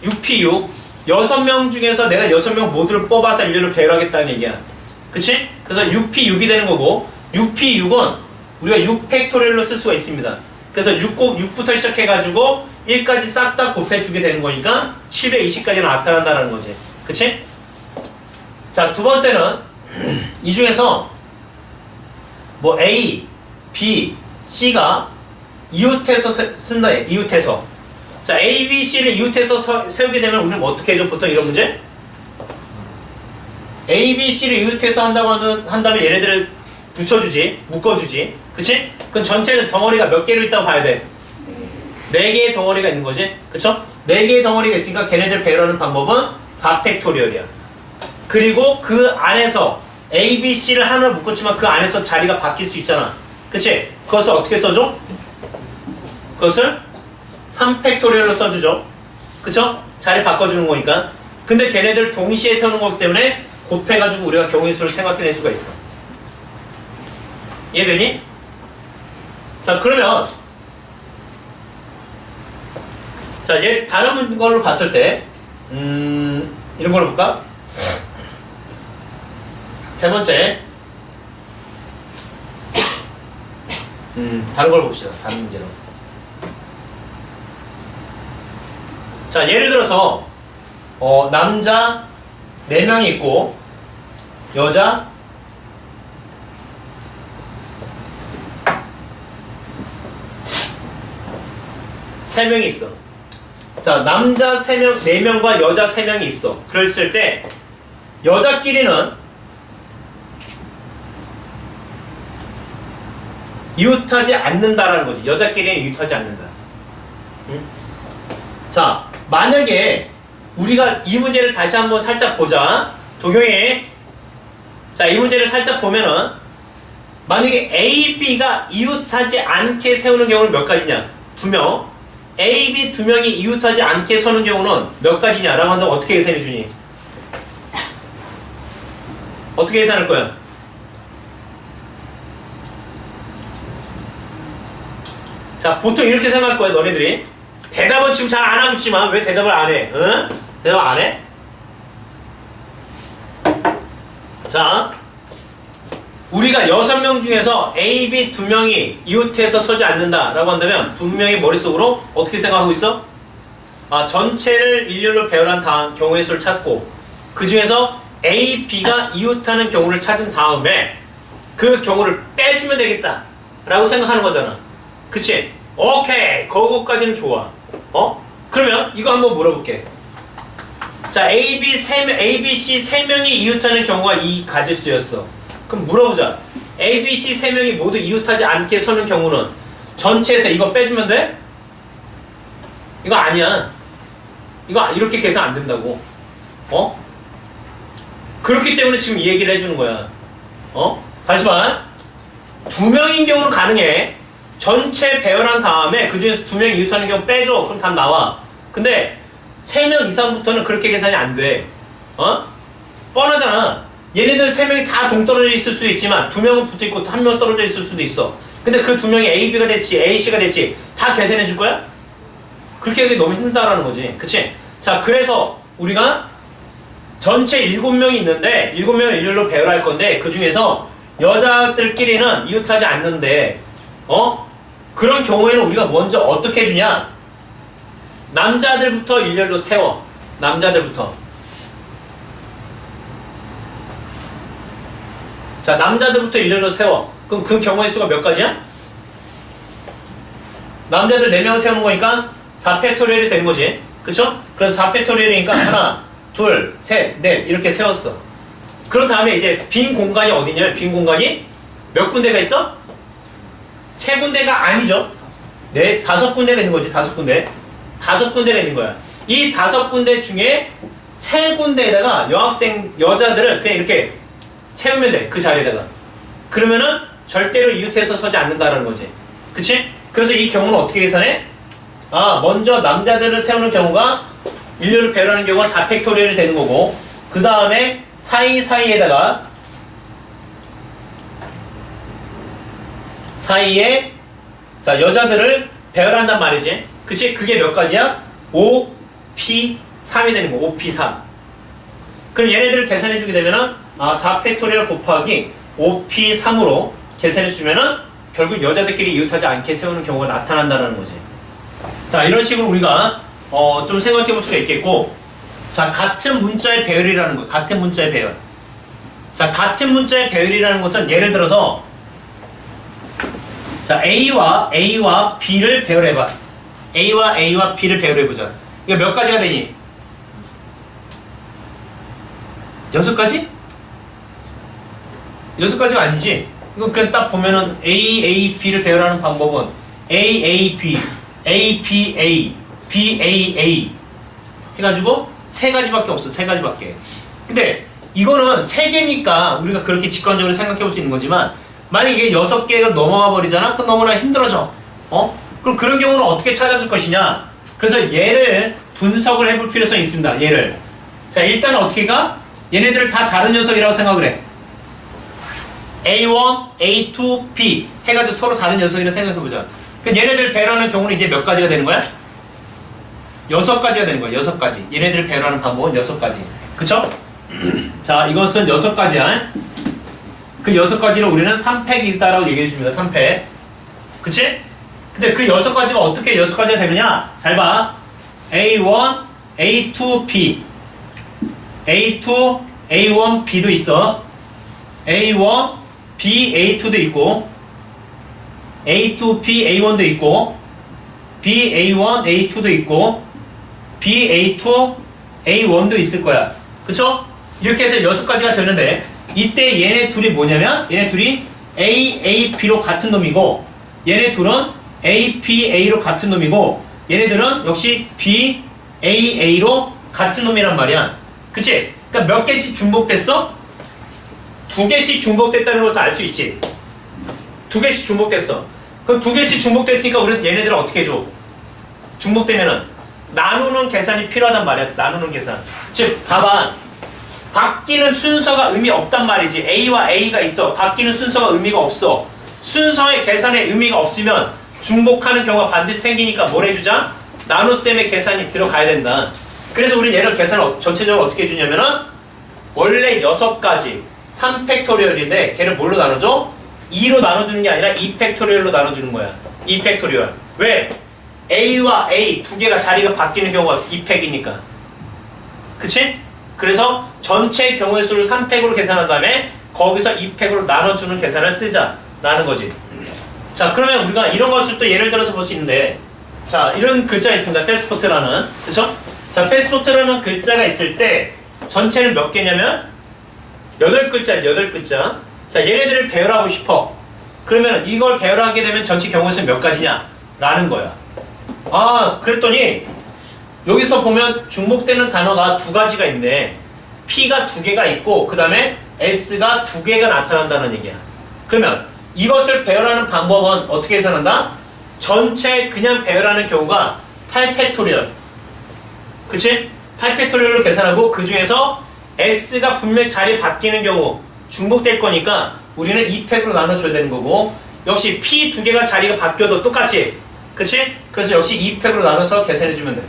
6P6. 6명 중에서 내가 6명 모두를 뽑아서 일렬로 배열하겠다는 얘기야. 그치? 그래서 6P6이 되는 거고, 6P6은 우리가 6팩토리얼로 쓸 수가 있습니다. 그래서 6부터 시작해가지고 1까지 싹 다 곱해주게 되는 거니까 720까지 나타난다는 거지. 그치? 자, 두 번째는 이 중에서 뭐 A, B, C가 이웃해서 쓴다. 이웃해서. 자, A, B, C를 이웃해서 세우게 되면 우리는 뭐 어떻게 해줘? 보통 이런 문제? A, B, C를 이웃해서 한다면 얘네들을 붙여주지, 묶어주지. 그치? 그럼 전체는 덩어리가 몇 개로 있다고 봐야 돼? 4개의 덩어리가 있는 거지. 그쵸? 4개의 덩어리가 있으니까 걔네들 배열하는 방법은 4팩토리얼이야. 그리고 그 안에서 A, B, C를 하나 묶었지만 그 안에서 자리가 바뀔 수 있잖아. 그치? 그것을 어떻게 써줘? 그것을 3팩토리얼로 써주죠. 그쵸? 자리 바꿔주는 거니까. 근데 걔네들 동시에 세우는 거기 때문에 곱해가지고 우리가 경우의 수를 생각해낼 수가 있어. 이해되니? 자, 그러면 자, 얘 다른 걸로 봤을 때 이런 걸로 볼까? 세 번째 다른 걸 봅시다. 다른 문제로. 자, 예를 들어서 남자 4명이 있고 여자 3명이 있어. 자, 남자 4명과 여자 3명이 있어. 그랬을 때 여자끼리는 이웃하지 않는다라는 거지. 여자끼리는 이웃하지 않는다. 응? 자, 만약에 우리가 이 문제를 다시 한번 살짝 보자. 동영이. 자, 이 문제를 살짝 보면은 만약에 A, B가 이웃하지 않게 세우는 경우는 몇 가지냐? 2명. A, B 2명이 이웃하지 않게 서는 경우는 몇 가지냐? 라고 한다면 어떻게 계산해 주니? 어떻게 계산할 거야? 자, 보통 이렇게 생각할 거야, 너네들이. 대답은 지금 잘 안 하고 있지만 왜 대답을 안 해? 응? 대답 안 해? 자, 우리가 6명 중에서 A, B 2명이 이웃해서 서지 않는다라고 한다면 분명히 머릿속으로 어떻게 생각하고 있어? 전체를 일렬로 배열한 다음 경우의 수를 찾고 그 중에서 A, B가 이웃하는 경우를 찾은 다음에 그 경우를 빼주면 되겠다 라고 생각하는 거잖아. 그치? 오케이, 그거까지는 좋아. 그러면 이거 한번 물어볼게. 자, A, B, C 3명이 이웃하는 경우가 이 가지수였어. 그럼 물어보자. A, B, C 3명이 모두 이웃하지 않게 서는 경우는 전체에서 이거 빼주면 돼? 이거 아니야. 이거 이렇게 계산 안 된다고. 그렇기 때문에 지금 이 얘기를 해주는 거야. 다시 봐. 2명인 경우는 가능해. 전체 배열한 다음에 그 중에서 2명이 이웃하는 경우 빼줘. 그럼 답 나와. 근데 3명 이상부터는 그렇게 계산이 안 돼. 뻔하잖아. 얘네들 3명이 다 동떨어져 있을 수도 있지만 2명은 붙어 있고 1명 떨어져 있을 수도 있어. 근데 그 2명이 A, B가 됐지 A, C가 됐지 다 계산해 줄 거야? 그렇게 하기 너무 힘들다라는 거지. 그치? 자, 그래서 우리가 전체 7명이 있는데 7명을 일렬로 배열할 건데 그 중에서 여자들끼리는 이웃하지 않는데 그런 경우에는 우리가 먼저 어떻게 해주냐? 남자들부터 일렬로 세워. 남자들부터. 자, 남자들부터 일렬로 세워. 그럼 그 경우의 수가 몇 가지야? 남자들 4명을 세우는 거니까 4팩토리얼이 되는 거지. 그쵸? 그래서 4팩토리얼이니까 하나, 둘, 셋, 넷 이렇게 세웠어. 그런 다음에 이제 빈 공간이 어디냐면 빈 공간이 몇 군데가 있어? 3군데가 아니죠. 5군데가 있는 거지. 5군데. 5군데가 있는 거야. 이 5군데 중에 3군데에다가 여자들을 그냥 이렇게 세우면 돼. 그 자리에다가. 그러면은 절대로 이웃해서 서지 않는다라는 거지. 그치? 그래서 이 경우는 어떻게 계산해? 먼저 남자들을 세우는 경우가 일렬로 배열하는 경우가 4팩토리얼이 되는 거고 그 다음에 사이사이에다가 사이에 자 여자들을 배열한단 말이지. 그치? 그게 몇 가지야? 5, P, 3이 되는 거. 5, P, 3. 그럼 얘네들을 계산해주게 되면은 4팩토리얼 곱하기 5P, 3으로 계산해주면은 결국 여자들끼리 이웃하지 않게 세우는 경우가 나타난다는 거지. 자, 이런 식으로 우리가 좀 생각해 볼 수가 있겠고, 자, 같은 문자의 배열이라는 거. 같은 문자의 배열. 자, 같은 문자의 배열이라는 것은 예를 들어서 자, A와 B를 배열해봐. A와 B를 배열해보자. 이거 몇 가지가 되니? 6가지? 6가지가 아니지? 이거 그냥 딱 보면은 B를 배열하는 방법은 B, B 해가지고 3가지밖에 없어. 3가지밖에. 근데 이거는 3개니까 우리가 그렇게 직관적으로 생각해 볼 수 있는 거지만 만약에 이게 6개가 넘어가 버리잖아? 그럼 너무나 힘들어져. 그럼 그런 경우는 어떻게 찾아줄 것이냐? 그래서 얘를 분석을 해볼 필요성이 있습니다. 얘를. 자, 일단 어떻게 가? 얘네들을 다 다른 녀석이라고 생각을 해. A1, A2, B 해가지고 서로 다른 녀석이라고 생각해보자. 그럼 얘네들 배열하는 경우는 이제 몇 가지가 되는 거야? 6가지가 되는 거야. 6가지. 얘네들 배열하는 방법은 6가지. 그쵸? 자, 이것은 6가지야. 그 6가지를 우리는 3팩이다라고 얘기해줍니다. 3팩. 그치? 근데 그 6가지가 어떻게 6가지가 되느냐? 잘 봐. A1, A2, B A2, A1, B도 있어. A1, B, A2도 있고 A2, B, A1도 있고 B, A1, A2도 있고 B, A2, A1도 있을 거야. 그쵸? 이렇게 해서 6가지가 되는데 이때 얘네 둘이 뭐냐면 얘네 둘이 A, A, B로 같은 놈이고 얘네 둘은 A, B, A로 같은 놈이고 얘네들은 역시 B, A, A로 같은 놈이란 말이야. 그치? 그러니까 몇 개씩 중복됐어? 2개씩 중복됐다는 것을 알 수 있지. 2개씩 중복됐어. 그럼 2개씩 중복됐으니까 우리는 얘네들을 어떻게 해줘? 중복되면은 나누는 계산이 필요하단 말이야. 나누는 계산. 즉 봐봐. 바뀌는 순서가 의미 없단 말이지. A와 A가 있어. 바뀌는 순서가 의미가 없어. 순서의 계산에 의미가 없으면 중복하는 경우가 반드시 생기니까 뭘 해주자? 나눗셈의 계산이 들어가야 된다. 그래서 우리는 얘를 계산을 전체적으로 어떻게 해주냐면은 원래 6가지 3팩토리얼인데 걔를 뭘로 나눠줘? 2로 나눠주는 게 아니라 2팩토리얼로 나눠주는 거야. 2팩토리얼. 왜? A와 A 두 개가 자리가 바뀌는 경우가 2팩이니까. 그치? 그래서 전체 경우의 수를 3팩으로 계산한 다음에 거기서 2팩으로 나눠주는 계산을 쓰자 라는 거지. 자, 그러면 우리가 이런 것을 또 예를 들어서 볼 수 있는데, 자, 이런 글자 있습니다. 패스포트라는. 그쵸? 자, 패스포트라는 글자가 있을 때 전체는 몇 개냐면 8글자, 8글자. 자, 얘네들을 배열하고 싶어. 그러면 이걸 배열하게 되면 전체 경우의 수는 몇 가지냐? 라는 거야. 아, 그랬더니 여기서 보면 중복되는 단어가 2가지가 있네. P가 2개가 있고 그 다음에 S가 2개가 나타난다는 얘기야. 그러면 이것을 배열하는 방법은 어떻게 계산한다? 전체 그냥 배열하는 경우가 8팩토리얼. 그치? 8팩토리얼로 계산하고 그 중에서 S가 분명 자리 바뀌는 경우 중복될 거니까 우리는 2팩으로 나눠줘야 되는 거고, 역시 P 2개가 자리가 바뀌어도 똑같지? 그치? 그래서 역시 2팩으로 나눠서 계산해주면 돼.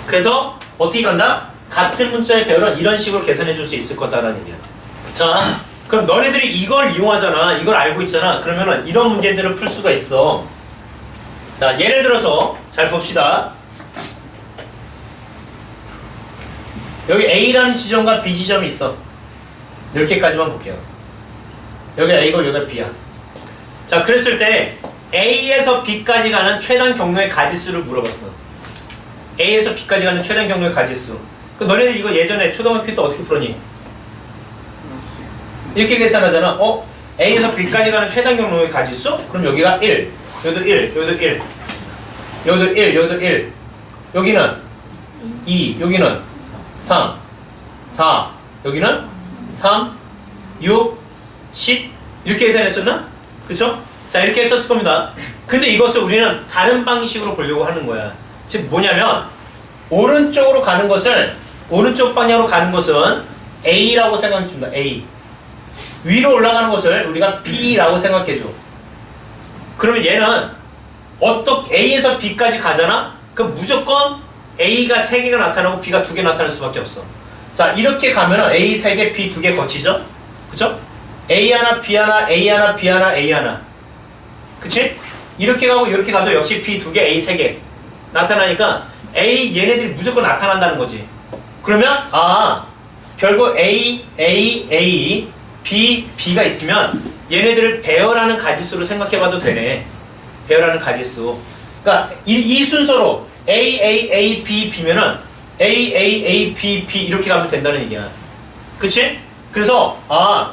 그래서 어떻게 간다? 같은 문자의 배열은 이런 식으로 계산해줄 수 있을 거다라는 얘기야. 자, 그럼 너네들이 이걸 이용하잖아. 이걸 알고 있잖아. 그러면은 이런 문제들을 풀 수가 있어. 자, 예를 들어서 잘 봅시다. 여기 A라는 지점과 B 지점이 있어. 이렇게까지만 볼게요. 여기 A고 여기가 B야. 자, 그랬을 때 A에서 B까지 가는 최단 경로의 가지수를 물어봤어. A에서 B까지 가는 최단 경로의 가지수. 그 너네들 이거 예전에 초등학교 때 어떻게 풀었니? 이렇게 계산하잖아. A에서 B까지 가는 최단 경로의 가지수? 그럼 여기가 1, 여기도 1, 여기도 1, 여기도 1, 여기도 1, 여기는 2, 여기는 3, 4, 여기는 3, 6, 10 이렇게 계산했었나? 그쵸? 자, 이렇게 했었을 겁니다. 근데 이것을 우리는 다른 방식으로 보려고 하는 거야. 즉 뭐냐면 오른쪽으로 가는 것을, 오른쪽 방향으로 가는 것은 A라고 생각해 줍니다. A. 위로 올라가는 것을 우리가 B라고 생각해 줘. 그러면 얘는 A에서 B까지 가잖아? 그럼 무조건 A가 3개가 나타나고 B가 2개 나타날 수밖에 없어. 자, 이렇게 가면은 A 3개, B 2개 거치죠? 그쵸? A 하나, B 하나, A 하나, B 하나, A 하나. 그치? 이렇게 가고 이렇게 가도 역시 B 2개, A 3개 나타나니까 얘네들이 무조건 나타난다는 거지. 그러면 결국 A, B, B가 있으면 얘네들을 배열하는 가지수로 생각해봐도 되네. 배열하는 가지수. 그러니까 이 순서로 A, B, B면은 A, B, B 이렇게 가면 된다는 얘기야. 그치? 그래서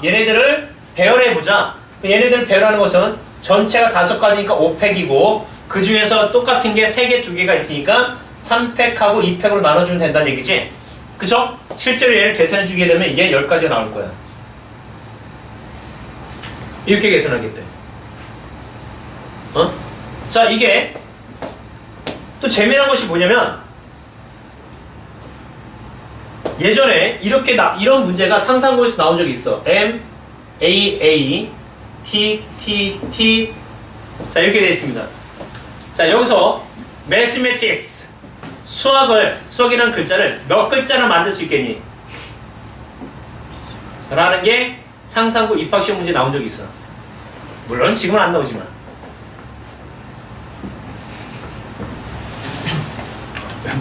얘네들을 배열해보자. 얘네들을 배열하는 것은 전체가 5가지니까 5팩이고 그 중에서 똑같은 게 3개, 2개가 있으니까 3팩하고 2팩으로 나눠주면 된다는 얘기지? 그쵸? 실제로 얘를 계산해주게 되면 이게 10가지가 나올 거야. 이렇게 계산하겠대. 자, 이게 또 재미난 것이 뭐냐면 예전에 이런 문제가 상상고에서 나온 적이 있어. M, A, T, T, T. 자, 이렇게 되어 있습니다. 자, 여기서 Mathematics, 수학이라는 글자를 몇 글자나 만들 수 있겠니? 라는 게 상상고 입학시험 문제 나온 적이 있어. 물론 지금은 안 나오지만.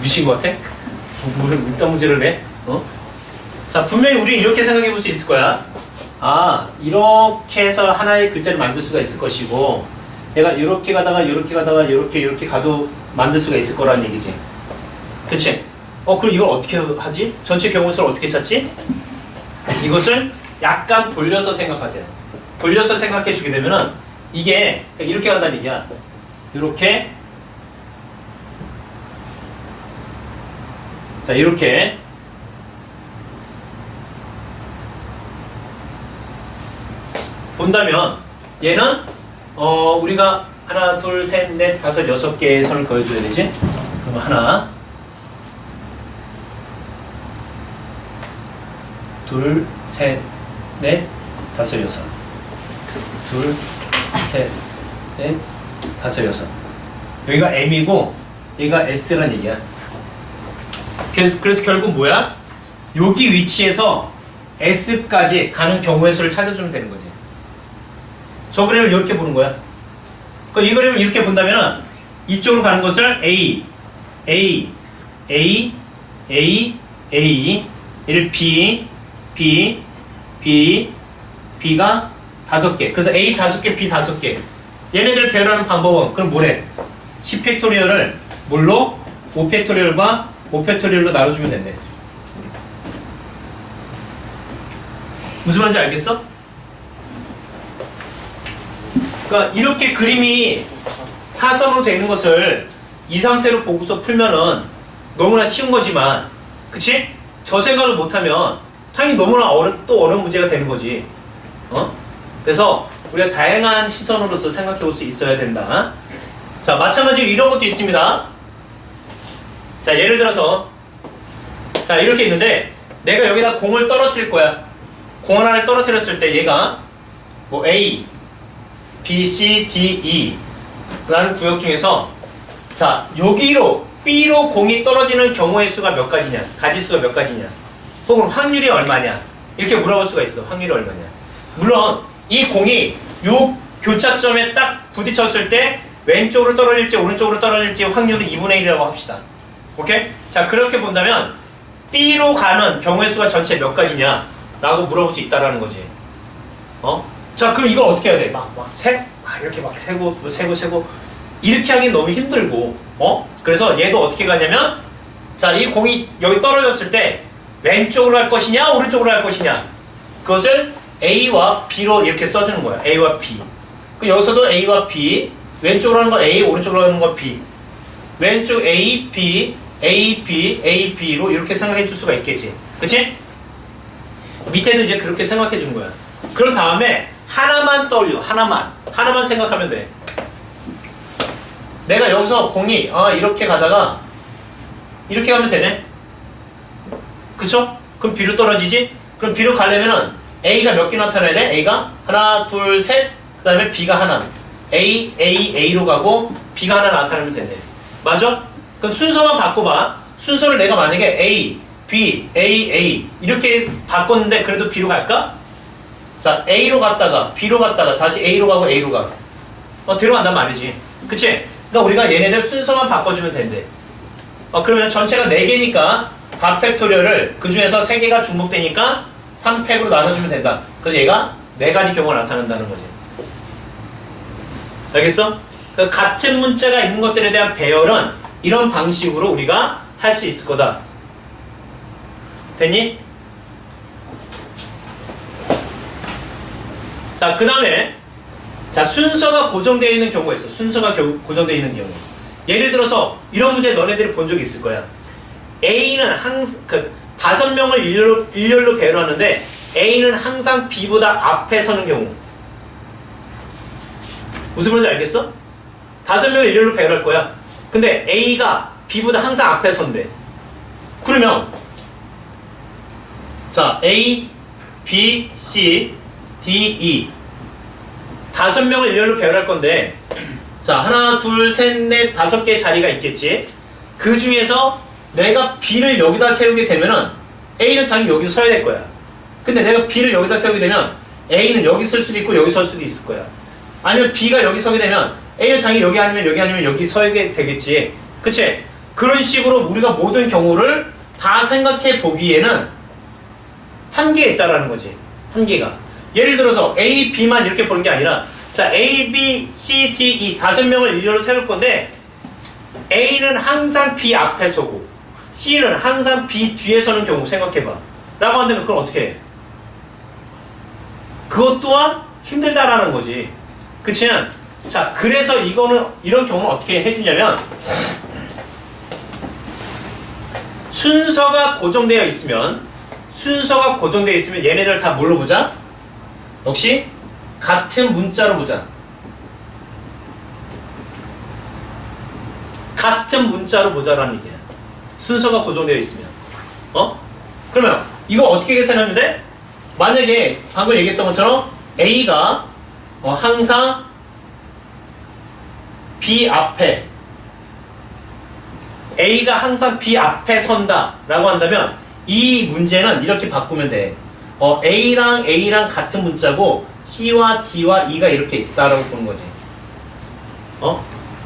미친 것 같아? 뭘 이딴 문제를 내? 자, 분명히 우리 이렇게 생각해 볼 수 있을 거야. 이렇게 해서 하나의 글자를 만들 수가 있을 것이고, 내가 이렇게 가다가 이렇게 가도 만들 수가 있을 거라는 얘기지. 그치? 그럼 이걸 어떻게 하지? 전체 경우수를 어떻게 찾지? 이것을 약간 돌려서 생각하세요. 돌려서 생각해 주게 되면은 이게 이렇게 간다는 얘기야. 이렇게. 자, 이렇게. 본다면 얘는 우리가 하나, 둘, 셋, 넷, 다섯, 6개의 선을 그어줘야 되지? 그럼 하나, 둘, 셋, 넷, 다섯, 6. 둘, 셋, 넷, 다섯, 6. 여기가 M이고 여기가 S란 얘기야. 그래서 결국 뭐야? 여기 위치에서 S까지 가는 경우의 수를 찾아주면 되는 거지. 저 그림을 이렇게 보는 거야. 그러니까 이 그림을 이렇게 본다면은 이쪽으로 가는 것을 A, A, A, A, A, 이를 B, B, B, B가 5개. 그래서 A 5개, B 5개. 얘네들 배열하는 방법은 그럼 뭐래? 10팩토리얼을 뭘로? 5팩토리얼과 5팩토리얼로 나눠주면 된대. 무슨 말인지 알겠어? 그러니까 이렇게 그림이 사선으로 되는 것을 이 상태로 보고서 풀면은 너무나 쉬운 거지만, 그치? 저 생각을 못하면 당연히 너무나 또 어려운 문제가 되는 거지. 그래서 우리가 다양한 시선으로서 생각해 볼 수 있어야 된다. 자, 마찬가지로 이런 것도 있습니다. 자, 예를 들어서 자, 이렇게 있는데 내가 여기다 공을 떨어뜨릴 거야. 공 하나를 떨어뜨렸을 때 얘가 뭐 A, B, C, D, E 라는 구역 중에서 자, 여기로 B로 공이 떨어지는 경우의 수가 몇 가지냐, 가지수가 몇 가지냐, 혹은 확률이 얼마냐, 이렇게 물어볼 수가 있어. 확률이 얼마냐. 물론 이 공이 요 교차점에 딱 부딪혔을 때 왼쪽으로 떨어질지 오른쪽으로 떨어질지 확률은 2분의 1이라고 합시다. 오케이? 자, 그렇게 본다면 B로 가는 경우의 수가 전체 몇 가지냐 라고 물어볼 수 있다라는 거지. 자, 그럼 이걸 어떻게 해야 돼? 이렇게 막 세고 이렇게 하긴 너무 힘들고, 그래서 얘도 어떻게 가냐면, 자, 이 공이 여기 떨어졌을 때 왼쪽으로 할 것이냐 오른쪽으로 할 것이냐, 그것을 A와 B로 이렇게 써주는 거야. A와 B. 그 여기서도 A와 B, 왼쪽으로 하는 거 A, 오른쪽으로 하는 거 B. 왼쪽 A, B, A, B, A, B로 이렇게 생각해 줄 수가 있겠지. 그치? 밑에도 이제 그렇게 생각해 주는 거야. 그런 다음에 하나만 떠올려. 하나만 생각하면 돼. 내가 여기서 공이 이렇게 가다가 이렇게 가면 되네. 그쵸? 그럼 B로 떨어지지? 그럼 B로 가려면은 A가 몇 개 나타나야 돼? A가 하나, 둘, 셋. 그 다음에 B가 하나. A, A, A로 가고 B가 하나 나타나면 되네. 맞아? 그럼 순서만 바꿔봐. 순서를 내가 만약에 A, B, A, A 이렇게 바꿨는데 그래도 B로 갈까? 자, A로 갔다가 B로 갔다가 다시 A로 가고 A로 가. 들어간단 말이지. 그치? 그러니까 우리가 얘네들 순서만 바꿔주면 된대. 그러면 전체가 4개니까 4팩토리얼을 그 중에서 3개가 중복되니까 3팩으로 나눠주면 된다. 그래서 얘가 4가지 경우가 나타난다는 거지. 알겠어? 그러니까 같은 문자가 있는 것들에 대한 배열은 이런 방식으로 우리가 할 수 있을 거다. 됐니? 자, 그 다음에 자, 순서가 고정되어 있는 경우가 있어. 순서가 고정되어 있는 경우. 예를 들어서 이런 문제 너네들이 본 적이 있을 거야. A는 항상 5명을 일렬로 배열하는데 A는 항상 B보다 앞에 서는 경우. 무슨 말인지 알겠어? 5명을 일렬로 배열할 거야. 근데 A가 B보다 항상 앞에 선대. 그러면 자, A, B, C, D, E 5명을 일렬로 배열할 건데, 자, 하나, 둘, 셋, 넷, 5개의 자리가 있겠지. 그 중에서 내가 B를 여기다 세우게 되면은 A는 당연히 여기 서야 될 거야. 근데 내가 B를 여기다 세우게 되면 A는 여기 설 수도 있고 여기 설 수도 있을 거야. 아니면 B가 여기 서게 되면 A는 당연히 여기 아니면 여기 서게 되겠지. 그치? 그런 식으로 우리가 모든 경우를 다 생각해 보기에는 한계가 있다라는 거지. 한계가. 예를 들어서 A, B만 이렇게 보는 게 아니라, 자, A, B, C, D, E 5명을 일렬로 세울 건데 A는 항상 B 앞에 서고 C는 항상 B 뒤에 서는 경우 생각해봐. 라고 한다면 그걸 어떻게 해? 그것 또한 힘들다라는 거지. 그치? 자, 그래서 이런 경우는 어떻게 해주냐면, 순서가 고정되어 있으면 얘네들 다 뭘로 보자? 역시 같은 문자로 보자. 같은 문자로 보자라는 얘기야. 순서가 고정되어 있으면. 그러면 이거 어떻게 계산하면 돼? 만약에 방금 얘기했던 것처럼 A가 항상 B 앞에 선다 라고 한다면 이 문제는 이렇게 바꾸면 돼. A랑 같은 문자고 C와 D와 E가 이렇게 있다라고 보는 거지.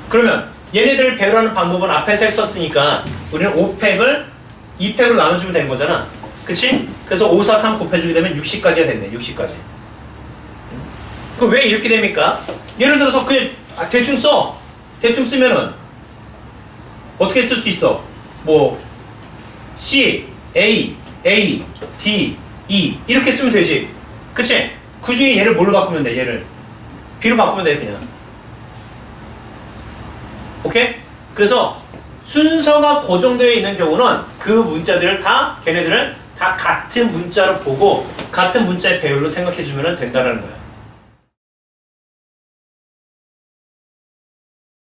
그러면 얘네들을 배열하는 방법은 앞에서 했었으니까 우리는 5팩을 2팩으로 나눠주면 되는 거잖아. 그치? 그래서 5, 4, 3 곱해주게 되면 60까지가 된대. 60까지. 그럼 왜 이렇게 됩니까? 예를 들어서 그냥 대충 써. 대충 쓰면은 어떻게 쓸 수 있어? 뭐 C, A, D, E 이렇게 쓰면 되지. 그치? 그 중에 얘를 뭘로 바꾸면 돼? 얘를 B로 바꾸면 돼 그냥. 오케이? 그래서 순서가 고정되어 있는 경우는 그 문자들을 걔네들을 다 같은 문자로 보고 같은 문자의 배열로 생각해 주면 된다는 거야.